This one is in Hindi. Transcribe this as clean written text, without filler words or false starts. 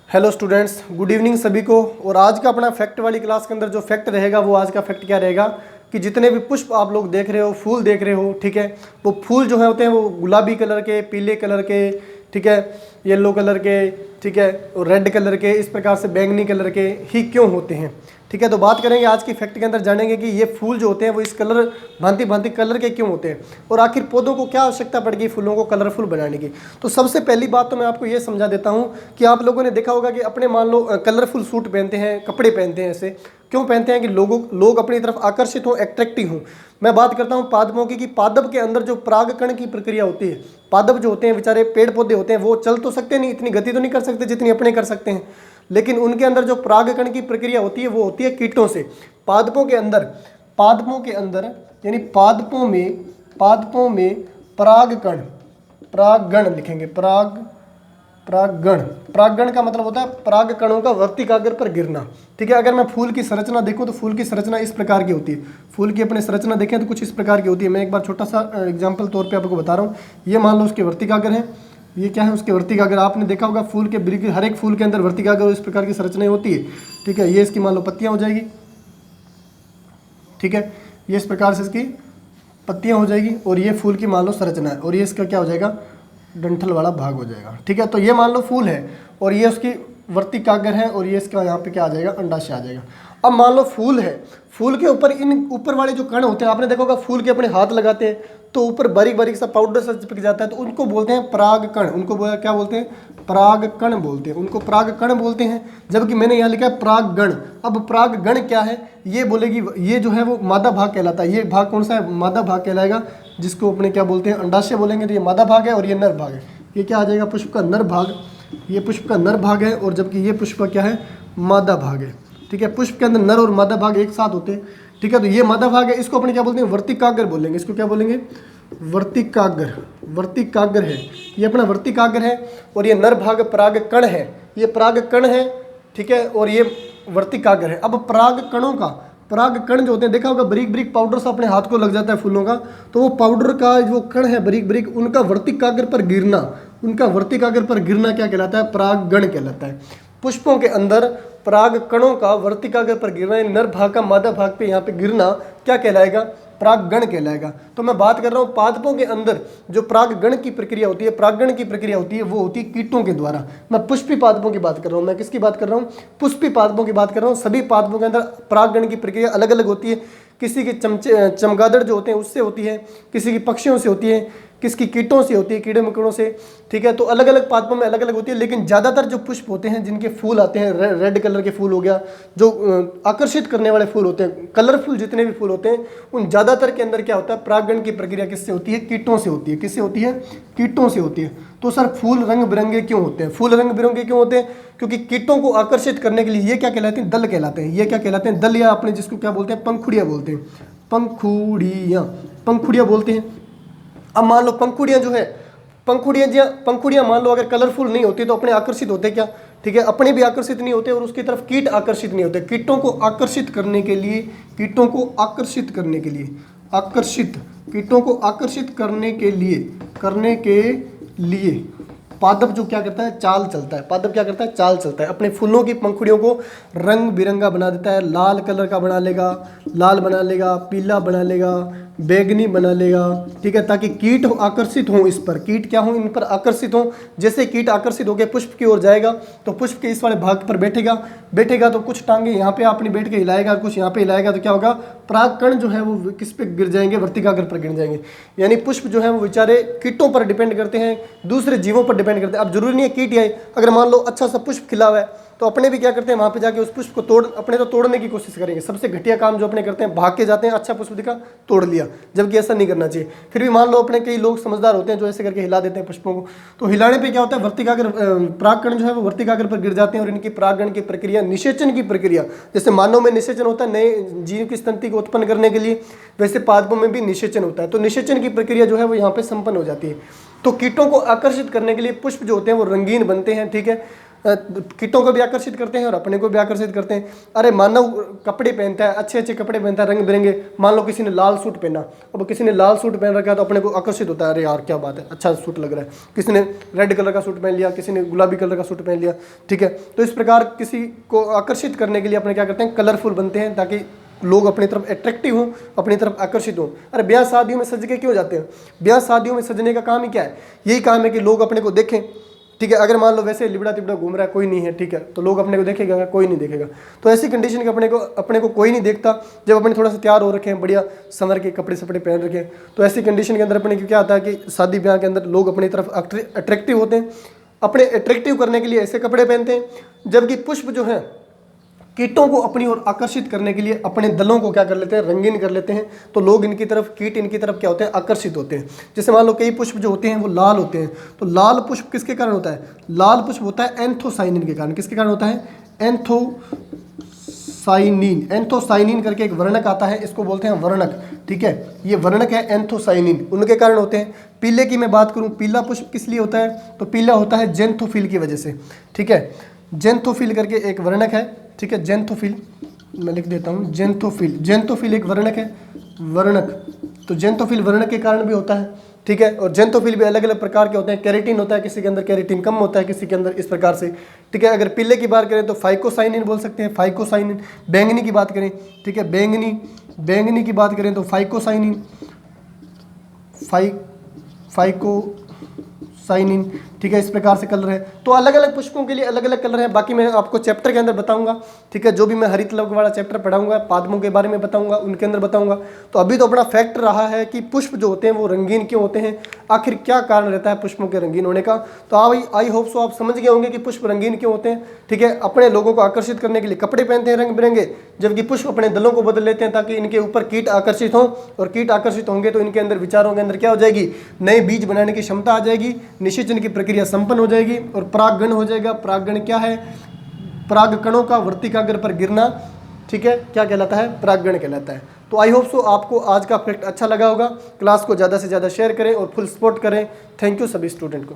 हेलो स्टूडेंट्स, गुड इवनिंग सभी को। और आज का अपना फैक्ट वाली क्लास के अंदर जो फैक्ट रहेगा वो आज का फैक्ट क्या रहेगा कि जितने भी पुष्प आप लोग देख रहे हो, फूल देख रहे हो, ठीक है, वो फूल जो है होते हैं वो गुलाबी कलर के, पीले कलर के, ठीक है, येलो कलर के, ठीक है, और रेड कलर के, इस प्रकार से बैंगनी कलर के ही क्यों होते हैं। ठीक है, तो बात करेंगे आज की फैक्ट के अंदर, जानेंगे कि ये फूल जो होते हैं वो इस कलर भांति भांति कलर के क्यों होते हैं और आखिर पौधों को क्या आवश्यकता पड़ेगी फूलों को कलरफुल बनाने की। तो सबसे पहली बात तो मैं आपको ये समझा देता हूँ कि आप लोगों ने देखा होगा कि अपने मान लो कलरफुल सूट पहनते हैं, कपड़े पहनते हैं, ऐसे क्यों पहनते हैं कि लोग अपनी तरफ आकर्षित हों, अट्रैक्टिव हों। मैं बात करता हूँ पादपों की कि पादप के अंदर जो परागकण की प्रक्रिया होती है, पादप जो होते हैं बेचारे पेड़ पौधे होते हैं, वो चल तो सकते नहीं, इतनी गति तो नहीं कर सकते जितनी अपने कर सकते हैं, लेकिन उनके अंदर जो परागकण की प्रक्रिया होती है वो होती है कीटों से। पादपों के अंदर यानी पादपों में परागगण लिखेंगे, परागगण का मतलब होता है परागकणों का वर्तिकाग्र पर गिरना। ठीक है, अगर मैं फूल की संरचना देखूं तो फूल की संरचना इस प्रकार की होती है। फूल की अपनी संरचना देखें तो कुछ इस प्रकार की होती है। मैं एक बार छोटा सा एग्जांपल तौर पे आपको बता रहा हूँ। ये मान लो उसके वर्तिकाग्र है, ये क्या है उसके वर्तिकाग्र। आपने देखा होगा फूल के वृक्ष, हर एक फूल के अंदर वर्तिकाग्र इस प्रकार की संरचनाएं होती है। ठीक है, ये इसकी मान लो पत्तियां हो जाएगी, ठीक है, ये इस प्रकार से इसकी पत्तियां हो जाएगी और ये फूल की मान लो संरचना है और ये इसका क्या हो जाएगा, डंठल वाला भाग हो जाएगा। ठीक है, तो ये मान लो फूल है और ये उसकी वर्तिकाग्र है और ये इसका यहाँ पे क्या आ जाएगा, अंडाशय आ जाएगा। अब मान लो फूल है, फूल के ऊपर इन ऊपर वाले जो कण होते हैं, आपने देखा होगा फूल के अपने हाथ लगाते हैं तो ऊपर बारीक बारीक सा पाउडर सा चिपक जाता है, तो उनको बोलते हैं परागकण। उनको क्या बोलते हैं, परागकण बोलते हैं, उनको परागकण बोलते हैं। जबकि मैंने यहाँ लिखा है परागगण। अब परागगण क्या है ये बोलेगी, ये जो है वो मादा भाग कहलाता है। ये भाग कौन सा है, मादा भाग कहलाएगा, जिसको अपने क्या बोलते हैं, अंडाशय बोलेंगे। तो ये मादा भाग है और ये नर भाग है। ये क्या आ जाएगा, पुष्प का नर भाग। ये पुष्प का नर भाग है और जबकि ये पुष्प का क्या है, मादा भाग है। ठीक है, पुष्प के अंदर नर और मादा भाग एक साथ होते हैं। ठीक है, तो ये मादा भाग है, इसको अपने क्या बोलते हैं, वर्तिकाग्र बोलेंगे। इसको क्या बोलेंगे, वर्तिकाग्र है। ये अपना वर्तिकाग्र है और ये नर भाग परागकण है, ये परागकण है। ठीक है, और ये वर्तिकाग्र है। अब परागकण जो होते हैं, देखा होगा बारीक बारीक पाउडर सा अपने हाथ को लग जाता है फूलों का, तो वो पाउडर का जो कण है बारीक बारीक, उनका वर्तिकाग्र पर गिरना, क्या कहलाता है, परागगण कहलाता है। पुष्पों के अंदर परागकणों का वर्तिकाग्र पर गिरना, नर भाग का मादा भाग पे यहाँ पे गिरना क्या कहलाएगा, परागगण कहलाएगा। तो मैं बात कर रहा हूँ पादपों के अंदर जो परागगण की प्रक्रिया होती है, परागगण की प्रक्रिया होती है, वो होती है कीटों के द्वारा। मैं पुष्पी पादपों की बात कर रहा हूँ। मैं किसकी बात कर रहा हूँ, पुष्पी पादपों की बात कर रहा हूँ। सभी पादपों के अंदर परागगण की प्रक्रिया अलग अलग होती है। किसी की चमगादड़ जो होते हैं उससे होती है, किसी की पक्षियों से होती है, किसकी कीटों से होती है, कीड़े मकोड़ों से। ठीक है, तो अलग अलग पादपों में अलग अलग होती है। लेकिन ज़्यादातर जो पुष्प होते हैं, जिनके फूल आते हैं, रेड कलर के फूल हो गया, जो आकर्षित करने वाले फूल होते हैं, कलरफुल जितने भी फूल होते हैं, उन ज़्यादातर के अंदर क्या होता है, परागगण की प्रक्रिया किससे होती है, कीटों से होती है। किससे होती है, कीटों से होती है। तो सर फूल रंग बिरंगे क्यों होते हैं, फूल रंग बिरंगे क्यों होते हैं, क्योंकि कीटों को आकर्षित करने के लिए ये क्या कहलाते हैं, दल कहलाते हैं। ये क्या कहलाते हैं, दल, या अपने जिसको क्या बोलते हैं, पंखुड़ियाँ बोलते हैं, पंखुड़ियाँ बोलते हैं। अब मान लो पंखुड़ियाँ जो है, पंखुड़ियाँ मान लो अगर कलरफुल नहीं होती तो अपने आकर्षित होते क्या, ठीक है, अपने भी आकर्षित नहीं होते और उसकी तरफ कीट आकर्षित नहीं होते। कीटों को आकर्षित करने के लिए पादप जो क्या करता है, चाल चलता है। अपने फूलों की पंखुड़ियों को रंग बिरंगा बना देता है। लाल कलर का बना लेगा, लाल बना लेगा, पीला बना लेगा, बैगनी बना लेगा। ठीक है, ताकि कीट आकर्षित हों इस पर, कीट क्या हों, इन पर आकर्षित हों। जैसे कीट आकर्षित होकर पुष्प की ओर जाएगा तो पुष्प के इस वाले भाग पर बैठेगा तो कुछ टांगे यहाँ पे आपने बैठ के हिलाएगा, कुछ यहाँ पे हिलाएगा, तो क्या होगा, परागकण जो है वो किस पे गिर जाएंगे, वर्तिकाग्र पर गिर जाएंगे। यानी पुष्प जो है वो बेचारे कीटों पर डिपेंड करते हैं, दूसरे जीवों पर डिपेंड करते हैं। अब जरूरी नहीं है कीट आए, अगर मान लो अच्छा सा पुष्प खिला हुआ है तो अपने भी क्या करते हैं, वहाँ पे जाके उस पुष्प को अपने तो तोड़ने की कोशिश करेंगे। सबसे घटिया काम जो अपने करते हैं, भाग के जाते हैं, अच्छा पुष्प दिखा तोड़ लिया, जबकि ऐसा नहीं करना चाहिए। फिर भी मान लो अपने कई लोग समझदार होते हैं जो ऐसे करके हिला देते हैं पुष्पों को, तो हिलाने पे क्या होता है, वर्तिकाग्र परागकण जो है वो वर्तिकाग्र पर गिर जाते हैं और इनकी परागकण की प्रक्रिया, निषेचन की प्रक्रिया, जैसे मानव में निषेचन होता है नए जीव की संतति को उत्पन्न करने के लिए, वैसे पादपों में भी निषेचन होता है। तो निषेचन की प्रक्रिया जो है वो यहाँ पे संपन्न हो जाती है। तो कीटों को आकर्षित करने के लिए पुष्प जो होते हैं वो रंगीन बनते हैं। ठीक है, कीटों को भी आकर्षित करते हैं और अपने को भी आकर्षित करते हैं। अरे मानव कपड़े पहनता है, अच्छे अच्छे कपड़े पहनता है, रंग बिरंगे। मान लो किसी ने लाल सूट पहना, अब किसी ने लाल सूट पहन रखा है तो अपने को आकर्षित होता है, अरे यार क्या बात है, अच्छा सूट लग रहा है। किसी ने रेड कलर का सूट पहन लिया, किसी ने गुलाबी कलर का सूट पहन लिया, ठीक है। तो इस प्रकार किसी को आकर्षित करने के लिए अपने क्या करते हैं, कलरफुल बनते हैं, ताकि लोग अपनी तरफ अट्रैक्टिव हों, अपनी तरफ आकर्षित हों। अरे ब्याह शादियों में सज के क्यों जाते हैं? ब्याह शादियों में सजने का काम ही क्या है? यही काम है कि लोग अपने को देखें, ठीक है। अगर मान लो वैसे लिबड़ा तिबड़ा घूम रहा है, कोई नहीं है, ठीक है, तो लोग अपने को देखेगा? कोई नहीं देखेगा। तो ऐसी कंडीशन के अपने को कोई नहीं देखता। जब अपने थोड़ा सा तैयार हो रखे हैं, बढ़िया संवर के कपड़े सपड़े पहन रखे हैं, तो ऐसी कंडीशन के अंदर अपने को क्या होता है कि शादी ब्याह के अंदर लोग अपनी तरफ अट्रैक्टिव होते हैं, अपने अट्रैक्टिव करने के लिए ऐसे कपड़े पहनते हैं। जबकि पुष्प जो है कीटों को अपनी ओर आकर्षित करने के लिए अपने दलों को क्या कर लेते हैं, रंगीन कर लेते हैं। तो लोग इनकी तरफ, कीट इनकी तरफ क्या होते हैं, आकर्षित होते हैं। जैसे मान लो कई पुष्प जो होते हैं वो लाल होते हैं, तो लाल पुष्प किसके कारण होता है? लाल पुष्प होता है एंथोसाइनिन के कारण। किसके कारण होता है? एंथोसाइनिन। एंथोसाइनिन करके एक वर्णक आता है, इसको बोलते हैं वर्णक, ठीक है। ये वर्णक है एंथोसाइनिन, उनके कारण होते हैं। पीले की मैं बात करूं, पीला पुष्प किस लिए होता है? तो पीला होता है जेंथोफिल की वजह से, ठीक है। जेंथोफिल करके एक वर्णक है, ठीक है। जेंथोफिल मैं लिख देता हूँ, जेंथोफिल। जेंथोफिल एक वर्णक है, वर्णक। तो जेंथोफिल वर्णक के कारण भी होता है, ठीक है। और जेंथोफिल भी अलग अलग प्रकार के होते हैं। कैरेटिन होता है, किसी के अंदर कैरेटिन कम होता है, किसी के अंदर, इस प्रकार से, ठीक है। अगर पीले की बात करें तो फाइकोसाइनिन बोल सकते हैं, फाइकोसाइनिन। बैंगनी की बात करें, ठीक है, बैंगनी की बात करें तो फाइकोसाइनिन, फाइकोसाइनिन, ठीक है। इस प्रकार से कलर है। तो अलग अलग पुष्पों के लिए अलग अलग कलर है। बाकी मैं आपको चैप्टर के अंदर बताऊंगा, ठीक है। जो भी मैं हरित लव वाला चैप्टर पढ़ाऊंगा, पादपों के बारे में बताऊंगा, उनके अंदर बताऊंगा। तो अभी तो अपना फैक्ट रहा है कि पुष्प जो होते हैं वो रंगीन क्यों होते हैं, आखिर क्या कारण रहता है पुष्पों के रंगीन होने का। तो आई होप सो आप समझ गए होंगे कि पुष्प रंगीन क्यों होते हैं, ठीक है। अपने लोगों को आकर्षित करने के लिए कपड़े पहनते हैं रंग बिरंगे, जबकि पुष्प अपने दलों को बदल लेते हैं ताकि इनके ऊपर कीट आकर्षित हों। और कीट आकर्षित होंगे तो इनके अंदर, विचारों के अंदर क्या हो जाएगी, नए बीज बनाने की क्षमता आ जाएगी, निषेचन की प्रक्रिया संपन्न हो जाएगी और परागगण हो जाएगा। परागगण क्या है? परागकणों का वर्तिकाग्र पर गिरना, ठीक है, क्या कहलाता है? परागगण कहलाता है। तो आई होप सो आपको आज का फैक्ट अच्छा लगा होगा। क्लास को ज़्यादा से ज़्यादा शेयर करें और फुल सपोर्ट करें। थैंक यू सभी स्टूडेंट को।